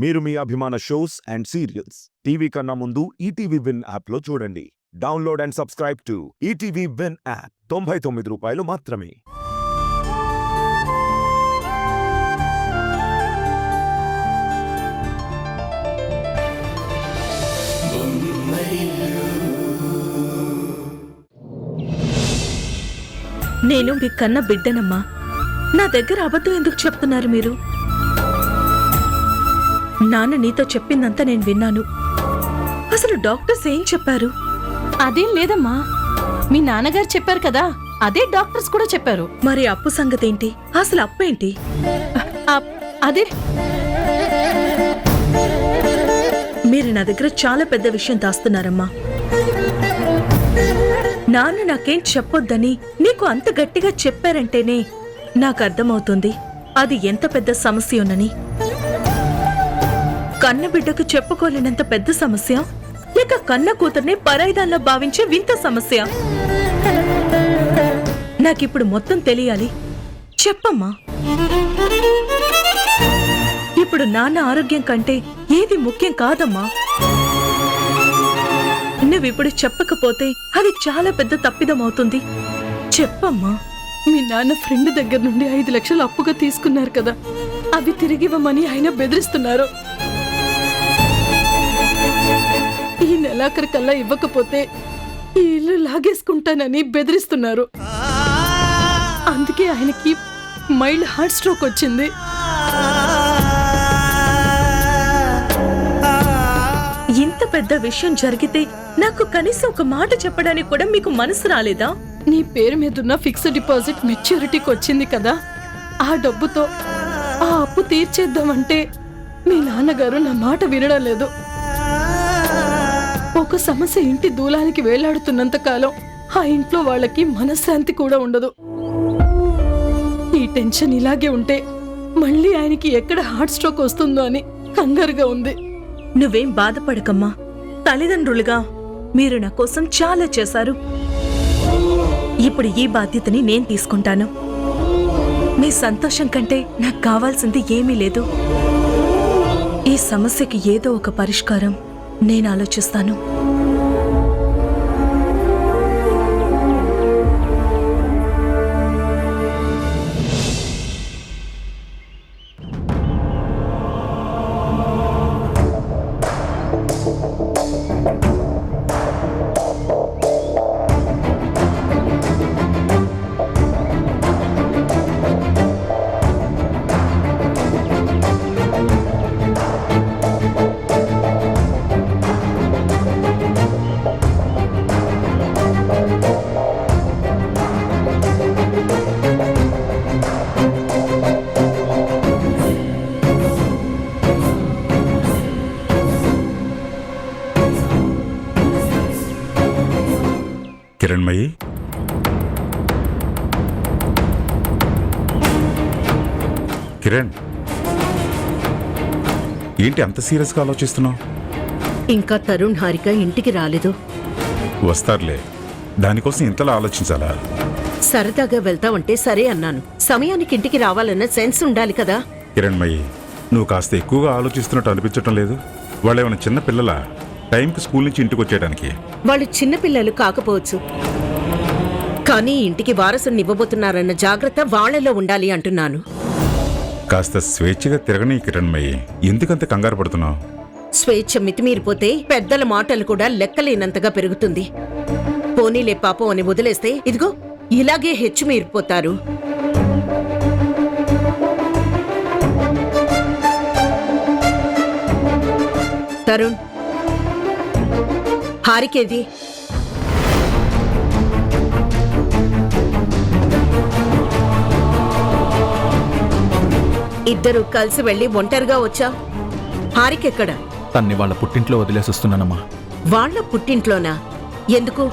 మీరు మీ అభిమాన shows and serials TV కన్నా ముందు ఈటీవీ విన్ యాప్లో చూడండి. Download and subscribe to ETV win app. 99 రూపాయలు మాత్రమే. నేను మీ కన్న బిడ్డనమ్మా. నా దగ్గర అబద్ధం ఎందుకు చెప్తున్నారు మీరు? నాన్న నీతో చెప్పిందంతా నేను విన్నాను. అసలు డాక్టర్స్ ఏం చెప్పారు? అదేం లేదమ్మా, మీ నాన్నగారు చెప్పారు కదా, అదే డాక్టర్స్ కూడా చెప్పారు. మరి అప్పు సంగతి ఏంటి? అసలు అప్పు ఏంటి? అదే మీరు నా దగ్గర చాలా పెద్ద విషయం దాస్తున్నారమ్మా. నాన్న నాకేం చెప్పొద్దని నీకు అంత గట్టిగా చెప్పారంటేనే నాకు అర్థమవుతుంది అది ఎంత పెద్ద సమస్యోనని. కన్న బిడ్డకు చెప్పుకోలేనంత పెద్ద సమస్య, లేక కన్న కూతుర్ని పరాయిదాన్లా భావించే వింత సమస్య? నాకిప్పుడు మొత్తం తెలియాలి. చెప్పమ్మా. ఇప్పుడు నాన్న ఆరోగ్యం కంటే ఏది ముఖ్యం కాదమ్మా. నువ్విప్పుడు చెప్పకపోతే అది చాలా పెద్ద తప్పిదమవుతుంది. చెప్పమ్మా. మీ నాన్న ఫ్రెండ్ దగ్గర నుండి 5 లక్షలు అప్పుగా తీసుకున్నారు కదా, అవి తిరిగివ్వమని ఆయన బెదిరిస్తున్నారు. ఈ నెలాఖరు కల్లా ఇవ్వకపోతే ఈ ఇల్లు లాగేసుకుంటానని బెదిరిస్తున్నారు. అందుకే ఆయనకి మైల్డ్ హార్ట్ స్ట్రోక్ వచ్చింది. ఇంత పెద్ద విషయం జరిగితే నాకు కనీసం ఒక మాట చెప్పడానికి కూడా మీకు మనసు రాలేదా? నీ పేరు మీదున్న ఫిక్స్డ్ డిపాజిట్ మెచ్యూరిటీకి వచ్చింది కదా, ఆ డబ్బుతో ఆ అప్పు తీర్చేద్దామంటే మీ నాన్నగారు నా మాట వినడం లేదు. ఒక సమస్య ఇంటి దూలానికి వేలాడుతున్నంత కాలం ఆ ఇంట్లో వాళ్ళకి మనశ్శాంతి కూడా ఉండదు. ఈ టెన్షన్ ఇలాగే ఉంటే మళ్ళీ ఆయనకి ఎక్కడ హార్ట్ స్ట్రోక్ వస్తుందో అని కంగారుగా ఉంది. నువ్వేం బాధపడకమ్మా. తల్లిదండ్రులుగా మీరు నా కోసం చాలా చేశారు. ఇప్పుడు ఈ బాధ్యతని నేను తీసుకుంటాను. మీ సంతోషం కంటే నాకు కావాల్సింది ఏమీ లేదు. ఈ సమస్యకి ఏదో ఒక పరిష్కారం నేను ఆలోచిస్తాను. కిరణ్మయి, కిరణ్, ఏంటి అంత సీరియస్గా ఆలోచిస్తున్నావు? ఇంకా తరుణ్ హారిక ఇంటికి రాలేదు. వస్తారులే, దానికోసం ఇంతలా ఆలోచించాలా? సరదాగా వెళ్తావంటే సరే అన్నాను. సమయానికి ఇంటికి రావాలన్న సెన్స్ ఉండాలి కదా. కిరణ్మయి, నువ్వు కాస్త ఎక్కువగా ఆలోచిస్తున్నట్టు అనిపించటం లేదు? వాళ్ళేమైనా చిన్న పిల్లలా టైంకి స్కూల్ నుంచి ఇంటికి వచ్చేయడానికి? వాళ్ళు చిన్నపిల్లలు కాకపోవచ్చు, కానీ ఇంటికి వారసుని ఇవ్వబోతున్నారన్న జాగ్రత్త వాళ్లలో ఉండాలి అంటున్నాను. కాస్త స్వేచ్ఛగా తిరగని కిరణ్మయి, ఎందుకంత కంగారు పడుతున్నావు? స్వేచ్ఛ మితిమీరిపోతే పెద్దల మాటలు కూడా లెక్కలేనంతగా పెరుగుతుంది. పోనీలే పాపం అని వదిలేస్తే ఇదిగో ఇలాగే హెచ్చుమీరిపోతారు. తరుణ్, హారికేది? ఇద్దరు కలిసి వెళ్లి ఒంటరిగా వచ్చా. హారికెక్కడ? తన్ని వాళ్ళ పుట్టింట్లో వదిలేసి వస్తున్నానమ్మా. వాళ్ళ పుట్టింట్లోనా? ఎందుకు?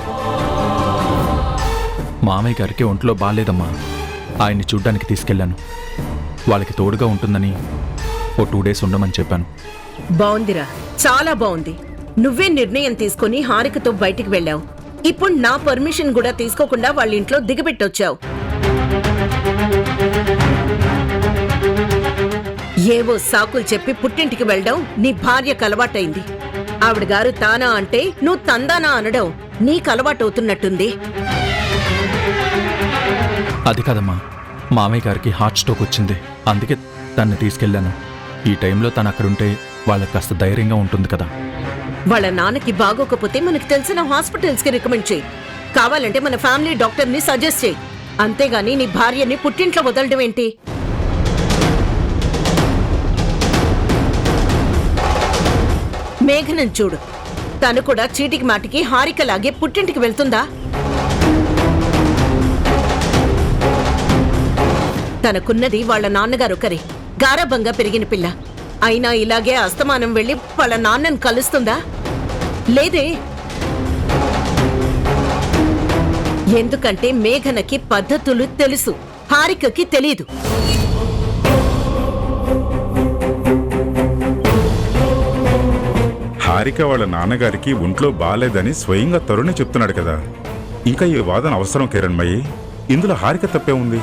మామయ్య గారికి ఒంట్లో బాలేదమ్మా. ఆయన్ని చూడ్డానికి తీసుకెళ్లాను. వాళ్ళకి తోడుగా ఉంటుందని ఓ 2 డేస్ ఉండమని చెప్పాను. బావుందిరా, చాలా బావుంది. నువ్వే నిర్ణయం తీసుకుని హారికతో బయటికి వెళ్ళావు. ఇప్పుడు నా పర్మిషన్ కూడా తీసుకోకుండా వాళ్ళ ఇంట్లో దిగబెట్టొచ్చావు. ఏవో సాకులు చెప్పి పుట్టింటికి వెళ్ళడం నీ భార్యకు అలవాటైంది. ఆవిడ గారు తానా అంటే నువ్వు తందానా అనడం నీకు అలవాటవుతున్నట్టుంది. అది కాదమ్మా, మామయ్య గారికి హార్ట్ స్ట్రోక్ వచ్చింది, అందుకే తన్ని తీసుకెళ్ళాను. ఈ టైంలో తను అక్కడుంటే వాళ్ళకి కాస్త ధైర్యంగా ఉంటుంది కదా. వాళ్ళ నాన్నకి బాగోకపోతే మనకి తెలిసిన హాస్పిటల్స్ కి రికమెండ్ చేయి. కావాలంటే మన ఫ్యామిలీ డాక్టర్ ని సజెస్ట్ చేయి. అంతేగాని నీ భార్యని పుట్టింట్లో వదలడం ఏంటి? మేఘనని చూడు, తను కూడా చీటికి మాటికి హారికలాగే పుట్టింటికి వెళ్తుందా? తనకున్నది వాళ్ళ నాన్నగారు ఒకరే, గారాబంగా పెరిగిన పిల్ల. అయినా ఇలాగే అస్తమానం వెళ్లి వాళ్ళ నాన్నని కలుస్తుందా? లేదే. ఎందుకంటే మేఘనకి పద్ధతులు తెలుసు, హారికకి తెలీదు. హారిక వాళ్ళ నాన్నగారికి ఒంట్లో బాలేదని స్వయంగా తరుణే చెప్తున్నాడు కదా. ఇంకా ఈ వాదన అవసరం కిరణ్మయ్యి? ఇందులో హారిక తప్పే ఉంది?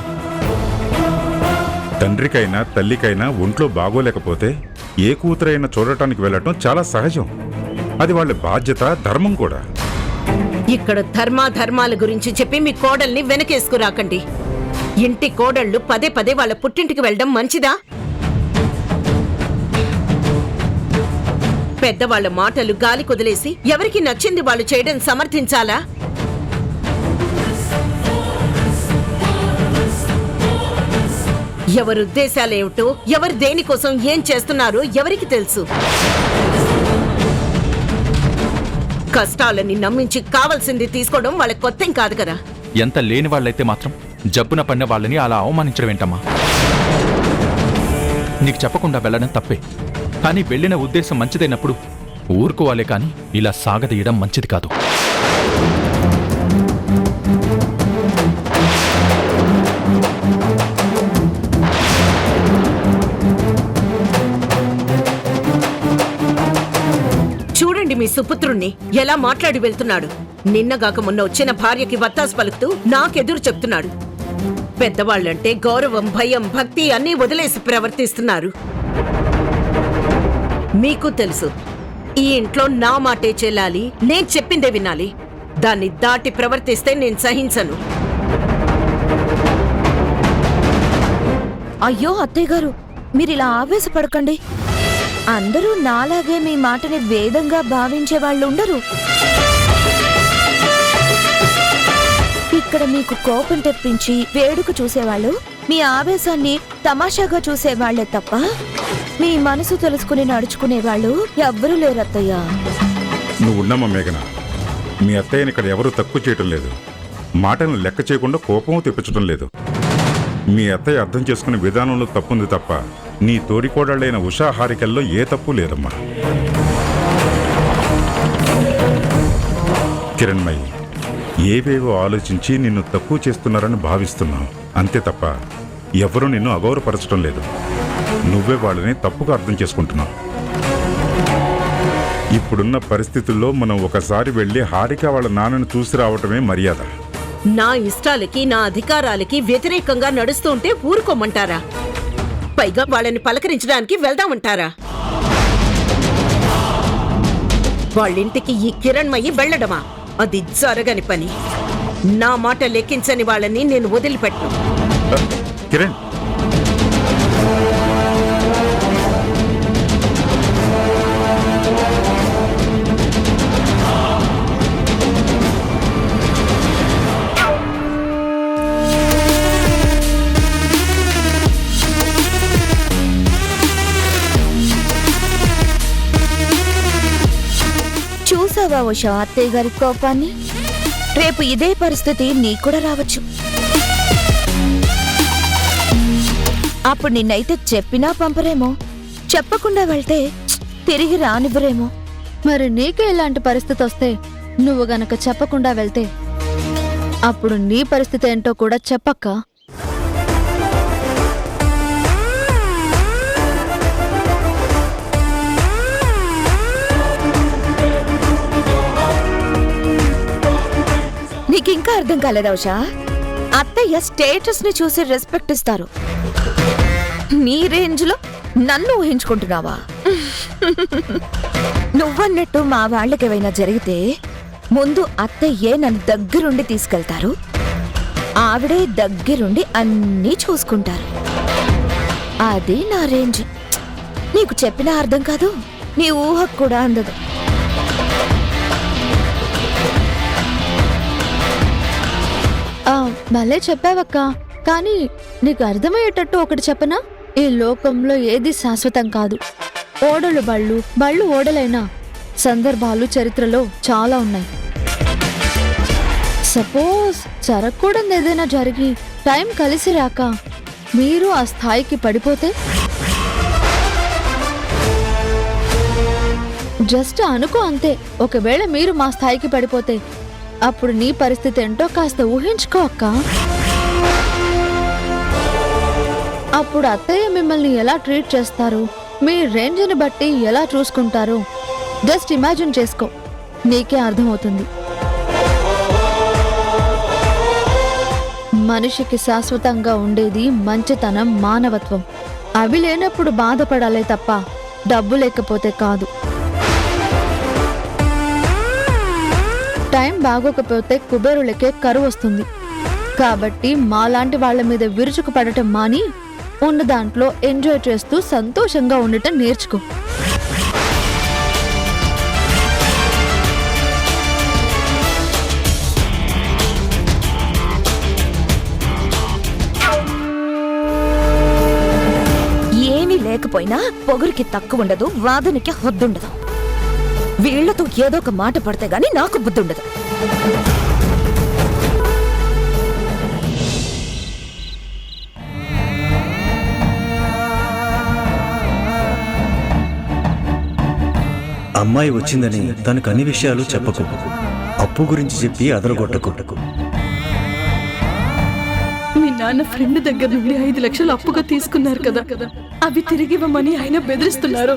తండ్రికైనా తల్లికైనా ఒంట్లో బాగోలేకపోతే ఏ కూతురైనా చూడటానికి వెళ్ళటం చాలా సహజం. అది వాళ్ళ బాధ్యత, ధర్మం కూడా. ఇక్కడ ధర్మాల గురించి చెప్పి మీ కోడల్ని వెనకేసుకురాకండి. ఇంటి కోడళ్ళు పదే పదే వాళ్ళ పుట్టింటికి వెళ్ళడం మంచిదా? పెద్దవాళ్ల మాటలు గాలి కుదిలేసి ఎవరికి నచ్చింది వాళ్ళు చేయడం సమర్థించాలా? ఎవరి ఉద్దేశాలేమిటో, ఎవరు దేనికోసం ఏం చేస్తున్నారో ఎవరికి తెలుసు. కష్టాలని నమ్మించి కావాల్సింది తీసుకోవడం వాళ్ళ కొత్తేం కాదు కదా. ఎంత లేని వాళ్ళైతే మాత్రం జబ్బున పడిన వాళ్ళని అలా అవమానించడం ఏంటమ్మా? నీకు చెప్పకుండా వెళ్ళడం తప్పే, కానీ వెళ్ళిన ఉద్దేశం మంచిదైనప్పుడు ఊరుకోవాలే, కానీ ఇలా సాగదీయడం మంచిది కాదు. చూడండి మీ సుపుత్రుణ్ణి ఎలా మాట్లాడి వెళ్తున్నాడు. నిన్నగాక మొన్న వచ్చిన భార్యకి వత్తాసు పలుకుతూ నాకెదురు చెప్తున్నాడు. పెద్దవాళ్ళంటే గౌరవం, భయం, భక్తి అన్నీ వదిలేసి ప్రవర్తిస్తున్నారు. మీకు తెలుసు, ఈ ఇంట్లో నా మాటే చెల్లాలి, నేను చెప్పిందే వినాలి. దాన్ని దాటి ప్రవర్తిస్తే నేను సహించను. అయ్యో అత్తయ్య గారు, మీరిలా ఆవేశపడకండి. అందరూ నాలాగే మీ మాటని వేదంగా భావించే వాళ్ళు ఉండరు. ఇక్కడ మీకు కోపం తెప్పించి వేడుక చూసేవాళ్ళు, మీ ఆవేశాన్ని తమాషాగా చూసేవాళ్లే తప్ప మీ మనసు తెలుసుకుని నడుచుకునేవాళ్ళు ఎవ్వరూ లేరు అత్తయ్య. నువ్వు ఉన్నమ్మా మేఘన. మీ అత్తయ్యని ఇక్కడ ఎవరూ తక్కువ చేయటం లేదు, మాటలను లెక్క చేయకుండా కోపం తెప్పించడం లేదు. మీ అత్తయ్య అర్థం చేసుకునే విధానంలో తప్పుంది తప్ప నీ తోడికోడళ్ళైన ఉషా హారికల్లో ఏ తప్పు లేదమ్మా. కిరణ్మయ్యి, ఏవేవో ఆలోచించి నిన్ను తక్కువ చేస్తున్నారని భావిస్తున్నావు అంతే తప్ప ఎవరూ నిన్ను అగౌరవపరచడం లేదు. నువ్వే వాళ్ళని తప్పుగా అర్థం చేసుకుంటున్నావు. ఇప్పుడున్న పరిస్థితుల్లో మనం ఒకసారి వెళ్ళి హారిక వాళ్ళ నాన్నను చూసి రావటమే మర్యాద. నా ఇష్టాలకి, నా అధికారాలకి వ్యతిరేకంగా నడుస్తూ ఉంటే ఊరుకోమంటారా? పైగా వాళ్ళని పలకరించడానికి వెళ్దామంటారా? వాళ్ళింటికి ఈ కిరణ్మయ్యి వెళ్లడమా? అది జరగని పని. నా మాట లెక్కించని వాళ్ళని నేను వదిలిపెట్టను. కిరణ్, చూసావా ఉషా అత్తయ్య గారి కోపాన్ని? రేపు ఇదే పరిస్థితి నీకు కూడా రావచ్చు. అప్పుడు నిన్నైతే చెప్పినా పంపరేమో, చెప్పకుండా వెళ్తే తిరిగి రానివ్వరేమో. మరి నీకే ఇలాంటి పరిస్థితి వస్తే, నువ్వు గనక చెప్పకుండా వెళ్తే అప్పుడు నీ పరిస్థితి ఏంటో కూడా చెప్పక్క. నీకింకా అర్థం కాలేదా ఉషా? అత్తయ్య స్టేటస్ ని చూసి రెస్పెక్ట్ ఇస్తారు. నీ రేంజ్ లో నన్ను ఊహించుకుంటున్నావా? నువ్వన్నట్టు మా వాళ్ళకేమైనా జరిగితే ముందు అత్తయ్యే నన్ను దగ్గరుండి తీసుకెళ్తారు, ఆవిడే దగ్గరుండి అన్నీ చూసుకుంటారు. అది నా రేంజ్. నీకు చెప్పినా అర్థం కాదు, నీ ఊహకు కూడా అందదు. భలే చెప్పావక్క. కానీ నీకు అర్థమయ్యేటట్టు ఒకటి చెప్పనా? ఈ లోకంలో ఏది శాశ్వతం కాదు. ఓడలు బళ్ళు, బళ్ళు ఓడలైనా సందర్భాలు చరిత్రలో చాలా ఉన్నాయి. సపోజ్ జరగకూడదు ఏదైనా జరిగి టైం కలిసి రాక మీరు ఆ స్థాయికి పడిపోతే, జస్ట్ అనుకో అంతే. ఒకవేళ మీరు మా స్థాయికి పడిపోతే అప్పుడు నీ పరిస్థితి ఏంటో కాస్త ఊహించుకో అక్క. అప్పుడు అత్తయ్య మిమ్మల్ని ఎలా ట్రీట్ చేస్తారు, మీ రేంజ్ని బట్టి ఎలా చూసుకుంటారో జస్ట్ ఇమాజిన్ చేసుకో, నీకే అర్థమవుతుంది. మనిషికి శాశ్వతంగా ఉండేది మంచితనం, మానవత్వం. అవి లేనప్పుడు బాధపడాలే తప్ప డబ్బు లేకపోతే కాదు. టైం బాగోకపోతే కుబేరులకే కరువు వస్తుంది. కాబట్టి మాలాంటి వాళ్ళ మీద విరుచుకు పడటం మాని ఉన్న దాంట్లో ఎంజాయ్ చేస్తూ సంతోషంగా ఉండటం నేర్చుకో. ఏమీ లేకపోయినా పొగరికి తక్కువ ఉండదు, వాదనకి హద్దుండదు. వీళ్లతో ఏదో ఒక మాట పడితే గాని నాకు బుద్ధుండదు. అమ్మాయి వచ్చిందని తనకు అన్ని విషయాలు చెప్పకు. అప్పు గురించి చెప్పి అదరగొట్టకు. మీ నాన్న ఫ్రెండ్ దగ్గర నుండి 5 లక్షలు అప్పుగా తీసుకున్నారు కదా, అవి తిరిగివ్వమని ఆయన బెదిరిస్తున్నారు.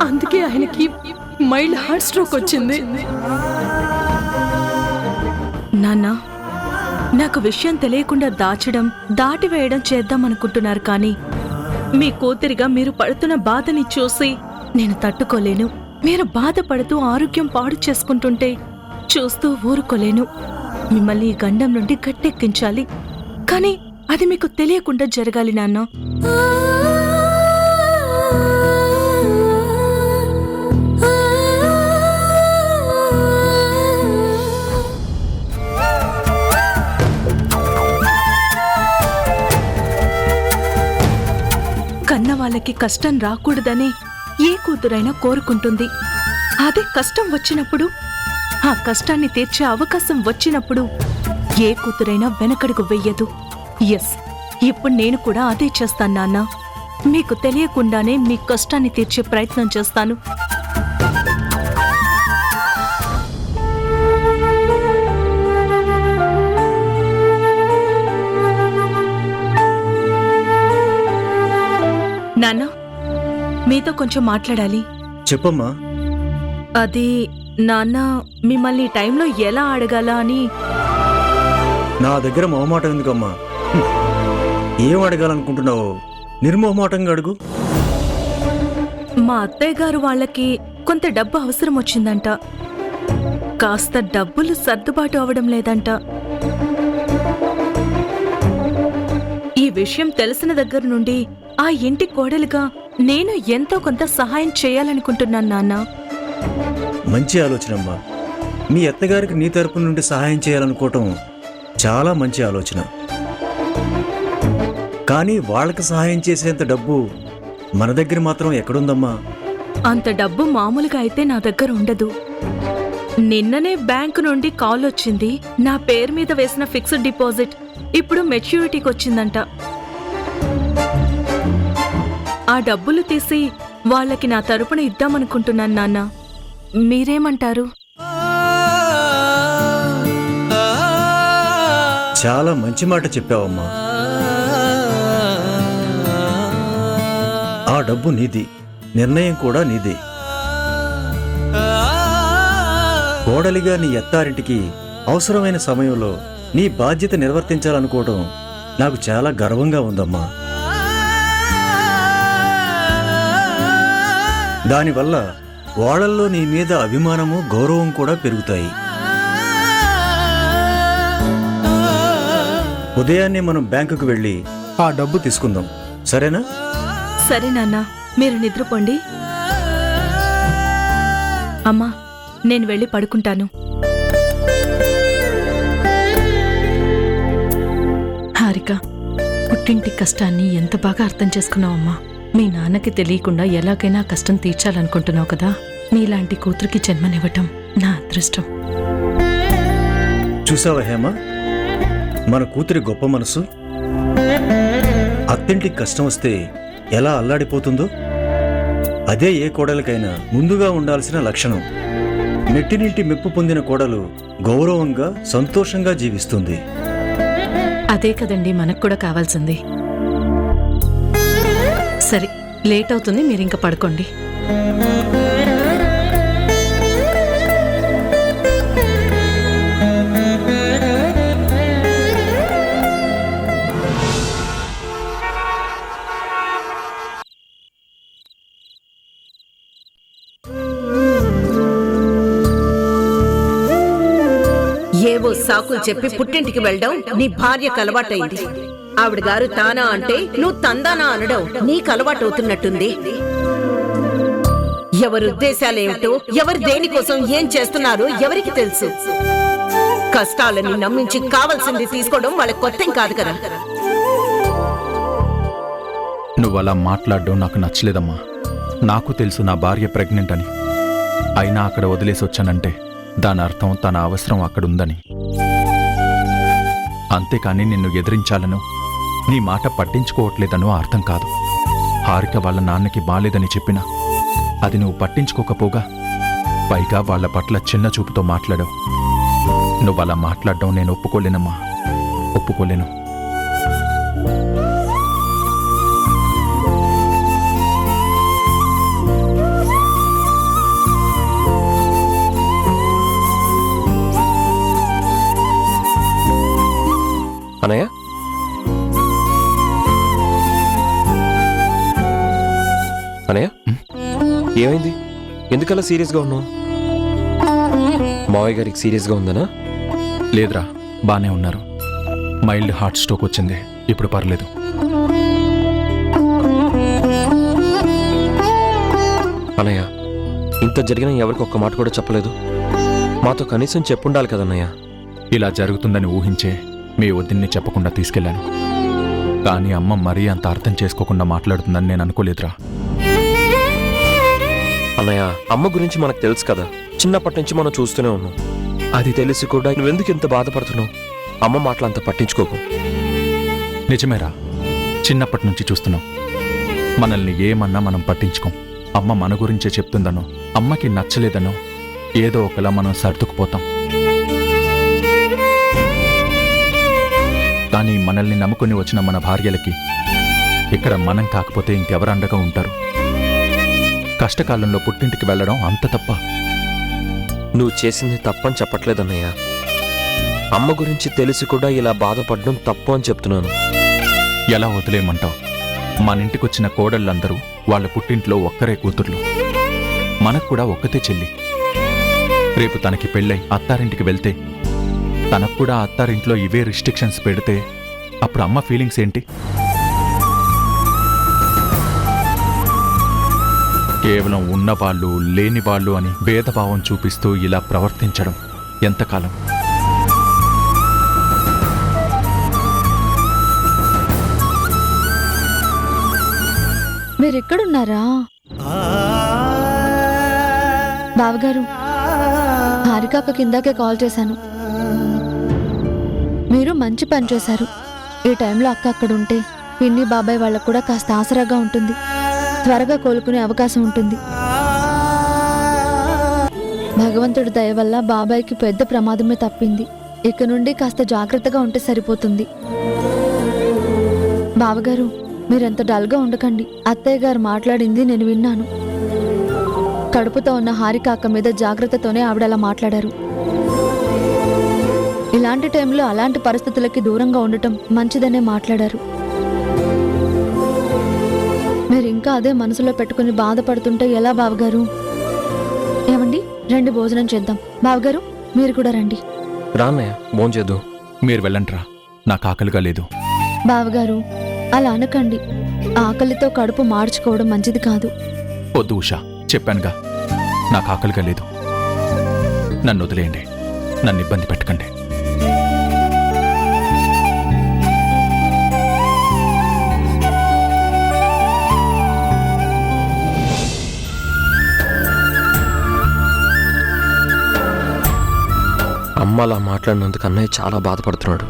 అందుకే ఆయనకి మైల్డ్ హార్ట్ స్ట్రోక్ వచ్చింది. నాన్న, నాకు విషయం తెలియకుండా దాచడం, దాటివేయడం చేద్దామనుకుంటున్నారు కానీ మీ కూతురిగా మీరు పడుతున్న బాధని చూసి నేను తట్టుకోలేను. మీరు బాధపడుతూ ఆరోగ్యం పాడు చేసుకుంటుంటే చూస్తూ ఊరుకోలేను. మిమ్మల్ని ఈ గండం నుండి గట్టెక్కించాలి, కానీ అది మీకు తెలియకుండా జరగాలి నాన్న. కన్న వాళ్ళకి కష్టం రాకూడదనే ఏ కూతురైనా కోరుకుంటుంది. అదే కష్టం వచ్చినప్పుడు, ఆ కష్టాన్ని తీర్చే అవకాశం వచ్చినప్పుడు ఏ కూతురైనా వెనకడుగు వెయ్యదు. ఎస్, ఇప్పుడు నేను కూడా అదే చేస్తాను నాన్న. మీకు తెలియకుండానే మీ కష్టాన్ని తీర్చే ప్రయత్నం చేస్తాను. నాన్న, మీతో కొంచెం మాట్లాడాలి. చెప్పమ్మా. అది నాన్న, మిమ్మల్ని ఈ టైంలో ఎలా అడగాలా అని. నా దగ్గర మొహమాటం ఎందుకమ్మా? ఏం అడగాలనుకుంటున్నావో నిర్మోహమాటంగా అడుగు. మా అత్తయ్య గారు వాళ్ళకి కొంత డబ్బు అవసరం వచ్చిందంట. కాస్త డబ్బులు సర్దుబాటు అవడం లేదంట. ఈ విషయం తెలిసిన దగ్గర నుండి ఆ ఇంటి కోడలుగా నేను ఎంతో కొంత సహాయం చేయాలనుకుంటున్నాను నాన్న. మంచి ఆలోచనమ్మా. మీ అత్తగారికి నీ తరపు నుండి సహాయం చేయాలనుకోవటం చాలా మంచి ఆలోచన. కానీ వాళ్ళకి సహాయం చేసేంత డబ్బు మన దగ్గర మాత్రం ఎక్కడుందమ్మా? అంత డబ్బు మామూలుగా అయితే నా దగ్గర ఉండదు. నిన్ననే బ్యాంకు నుండి కాల్ వచ్చింది. నా పేరు మీద వేసిన ఫిక్స్డ్ డిపాజిట్ ఇప్పుడు మెచ్యూరిటీకి వచ్చిందంట. ఆ డబ్బులు తీసి వాళ్ళకి నా తరపున ఇద్దామనుకుంటున్నాను నాన్న. మీరేమంటారు? చాలా మంచి మాట చెప్పావమ్మా. ఆ డబ్బు నీది, నిర్ణయం కూడా నీదే. కోడలిగా నీ అత్తారింటికి అవసరమైన సమయంలో నీ బాధ్యత నిర్వర్తించాలనుకోవడం నాకు చాలా గర్వంగా ఉందమ్మా. దానివల్ల వాళ్ళల్లో నీ మీద అభిమానము గౌరవం కూడా పెరుగుతాయి. ఉదయాన్నే మనం బ్యాంకుకు వెళ్ళి ఆ డబ్బు తీసుకుందాం, సరేనా? సరే నాన్న, మీరు నిద్రపోండి. అమ్మా, నేను వెళ్ళి పడుకుంటాను. హారిక, పుట్టింటి కష్టాన్ని ఎంత బాగా అర్థం చేసుకున్నావమ్మా. మీ నాన్నకి తెలియకుండా ఎలాగైనా కష్టం తీర్చాలనుకుంటున్నావు కదా. నీలాంటి కూతురికి జన్మనివ్వటం నా అదృష్టం. చూసావా హేమ, మన కూతురి గొప్ప మనసు. అత్తింటికి కష్టం వస్తే ఎలా అల్లాడిపోతుందో అదే ఏ కోడలికైనా ముందుగా ఉండాల్సిన లక్షణం. నెట్టినింటి మెప్పు పొందిన కోడలు గౌరవంగా సంతోషంగా జీవిస్తుంది. అదే కదండి మనకు కూడా కావాల్సింది. సరే, లేట్ అవుతుంది, మీరింక పడుకోండి. ఏవో సాకులు చెప్పి పుట్టింటికి వెళ్ళడం నీ భార్యకు అలవాటైంది. ఆవిడ గారు తానా అంటే నువ్వు తందానా అనడం నీకు అలవాటవుతున్నట్టుంది. ఎవరి ఉద్దేశాలేమిటో, ఎవరు దేనికోసం ఏం చేస్తున్నారో ఎవరికి తెలుసు. కష్టాలని నమ్మించి కావాల్సింది తీసుకోవడం వాళ్ళ కొత్తేం కాదు కదా. నువ్వు అలా మాట్లాడడం నాకు నచ్చలేదమ్మా. నాకు తెలుసు నా భార్య ప్రెగ్నెంట్ అని. అయినా అక్కడ వదిలేసి వచ్చానంటే దాని అర్థం తన అవసరం అక్కడుందని. అంతేకాని నిన్ను ఎదిరించాలను, నీ మాట పట్టించుకోవట్లేదనో అర్థం కాదు. హారిక వాళ్ళ నాన్నకి బాలేదని చెప్పినా అది నువ్వు పట్టించుకోకపోగా పైగా వాళ్ళ పట్ల చిన్న చూపుతో మాట్లాడావు. నువ్వలా మాట్లాడడం నేను ఒప్పుకోలేనమ్మా, ఒప్పుకోలేను. అనయ్య, అనయ్య, ఏమైంది? ఎందుకలా సీరియస్గా ఉన్నావు? మావయ్య గారికి సీరియస్గా ఉందనా? లేదురా, బానే ఉన్నారు. మైల్డ్ హార్ట్ స్ట్రోక్ వచ్చింది, ఇప్పుడు పర్లేదు. అనయ్య, ఇంత జరిగిన ఎవరికి ఒక్క మాట కూడా చెప్పలేదు. మాతో కనీసం చెప్పుండాలి కదన్నయ్య. ఇలా జరుగుతుందని ఊహించే మీ వదిన్ని చెప్పకుండా తీసుకెళ్లాను. కానీ అమ్మ మరీ అంత అర్థం చేసుకోకుండా మాట్లాడుతుందని నేను అనుకోలేదురా. అన్నయ్య, అమ్మ గురించి మనకు తెలుసు కదా. చిన్నప్పటి నుంచి మనం చూస్తూనే ఉన్నాం. అది తెలిసి కూడా నువ్వెందుకు ఇంత బాధపడుతున్నావు? అమ్మ మాటలు అంత పట్టించుకోకు. నిజమేరా, చిన్నప్పటి నుంచి చూస్తున్నాం. మనల్ని ఏమన్నా మనం పట్టించుకోం. అమ్మ మన గురించే చెప్తుందనో, అమ్మకి నచ్చలేదనో ఏదో ఒకలా మనం సర్దుకుపోతాం. కానీ మనల్ని నమ్ముకుని వచ్చిన మన భార్యలకి ఇక్కడ మనం కాకపోతే ఇంకెవరు అండగా ఉంటారు? కష్టకాలంలో పుట్టింటికి వెళ్ళడం అంత తప్ప? నువ్వు చేసింది తప్పని చెప్పట్లేదన్నయ్య. అమ్మ గురించి తెలిసి కూడా ఇలా బాధపడడం తప్పు అని చెప్తున్నాను. ఎలా వదిలేయమంటావు? మన ఇంటికొచ్చిన కోడళ్ళందరూ వాళ్ళ పుట్టింట్లో ఒక్కరే కూతుర్లు. మనకు కూడా ఒక్కతే చెల్లి. రేపు తనకి పెళ్ళై అత్తారింటికి వెళ్తే తనకు కూడా అత్తారింట్లో ఇవే రిస్ట్రిక్షన్స్ పెడితే అప్పుడు అమ్మ ఫీలింగ్స్ ఏంటి? కేవలం ఉన్నవాళ్ళు లేనివాళ్ళు అని భేదభావం చూపిస్తూ ఇలా ప్రవర్తించడం ఎంతకాలం? మీరెక్కడున్నారా బావగారు? హారికాక కిందాకే కాల్ చేశాను. మీరు మంచి పని చేశారు. ఈ టైంలో అక్క అక్కడుంటే పిన్ని బాబాయ్ వాళ్ళకు కూడా కాస్త ఆసరాగా ఉంటుంది. త్వరగా కోలుకునే అవకాశం ఉంటుంది. భగవంతుడి దయ వల్ల బాబాయ్కి పెద్ద ప్రమాదమే తప్పింది. ఇక నుండి కాస్త జాగ్రత్తగా ఉంటే సరిపోతుంది. బావగారు, మీరెంత డల్గా ఉండకండి. అత్తయ్య గారు మాట్లాడింది నేను విన్నాను. కడుపుతో ఉన్న హారిక అక్క మీద జాగ్రత్తతోనే ఆవిడ అలా మాట్లాడారు. ఇలాంటి టైంలో అలాంటి పరిస్థితులకి దూరంగా ఉండటం మంచిదనే మాట్లాడారు. మీరు ఇంకా అదే మనసులో పెట్టుకుని బాధపడుతుంటే ఎలా బావగారు? ఏమండి, రండి భోజనం చేద్దాం. బావగారు మీరు కూడా రండి. రాన్నయ్య భోంచేద్దు. మీరు వెళ్ళంట్రా, నాకు ఆకలిగా లేదు. బావగారు అలా అనకండి. ఆకలితో కడుపు మార్చుకోవడం మంచిది కాదు. వద్దు ఉషా, చెప్పానుగా నాకు ఆకలిగా లేదు. నన్ను వదిలేయండి, నన్ను ఇబ్బంది పెట్టకండి. అమ్మ అలా మాట్లాడినందుకు అన్నయ్య చాలా బాధపడుతున్నాడు.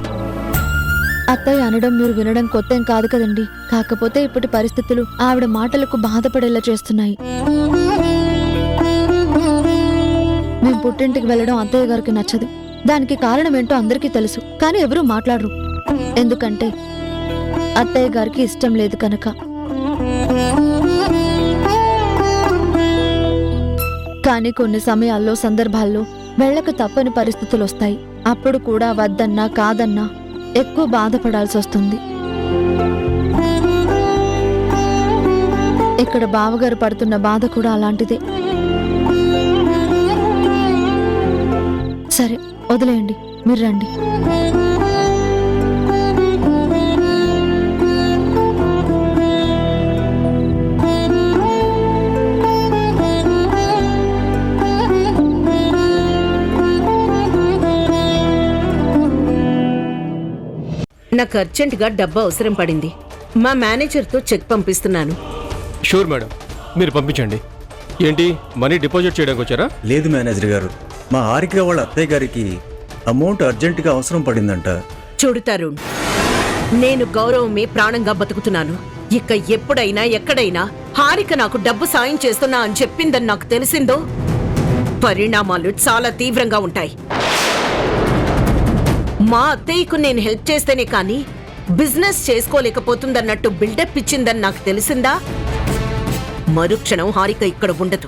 అత్తయ్య అనడం మీరు వినడం కొత్తేం కాదు కదండి. కాకపోతే ఇప్పటి పరిస్థితులు ఆవిడ మాటలకు బాధపడేలా చేస్తున్నాయి. మేం పుట్టింటికి వెళ్ళడం అత్తయ్య గారికి నచ్చదు. దానికి కారణం ఏంటో అందరికీ తెలుసు, కానీ ఎవరూ మాట్లాడరు. ఎందుకంటే అత్తయ్య గారికి ఇష్టం లేదు కనుక. కానీ కొన్ని సమయాల్లో సందర్భాల్లో వెళ్ళక తప్పని పరిస్థితులు వస్తాయి. అప్పుడు కూడా వద్దన్నా కాదన్నా ఎక్కువ బాధపడాల్సి వస్తుంది. ఇక్కడ బావగారు పడుతున్న బాధ కూడా అలాంటిదే. సరే వదిలేయండి, మీరు రండి. నాకు అర్జెంటుగా డబ్బు అవసరం పడింది. మా మేనేజర్తో చెక్ పంపిస్తున్నాను. షూర్ మేడం, మీరు పంపించండి. ఏంటి, మనీ డిపాజిట్ చేయడానికి వచ్చారా? లేదు మేనేజర్ గారు, మా హారిక వాళ్ళ అత్తయ్య గారికి అమౌంట్ అర్జెంటుగా అవసరం పడిందంట. చూడు తరుణ్, నేను గౌరవమే ప్రాణంగా బతుకుతున్నాను. ఇక ఎప్పుడైనా ఎక్కడైనా హారిక నాకు డబ్బు సాయం చేస్తున్నా అని చెప్పిందని నాకు తెలిసిందో పరిణామాలు చాలా తీవ్రంగా ఉంటాయి. మా అత్తయ్యకు నేను హెల్ప్ చేస్తేనే కానీ బిజినెస్ చేసుకోలేకపోతుందన్నట్టు బిల్డప్ ఇచ్చిందని నాకు తెలిసిందా, మరుక్షణం హారిక ఇక్కడ ఉండదు.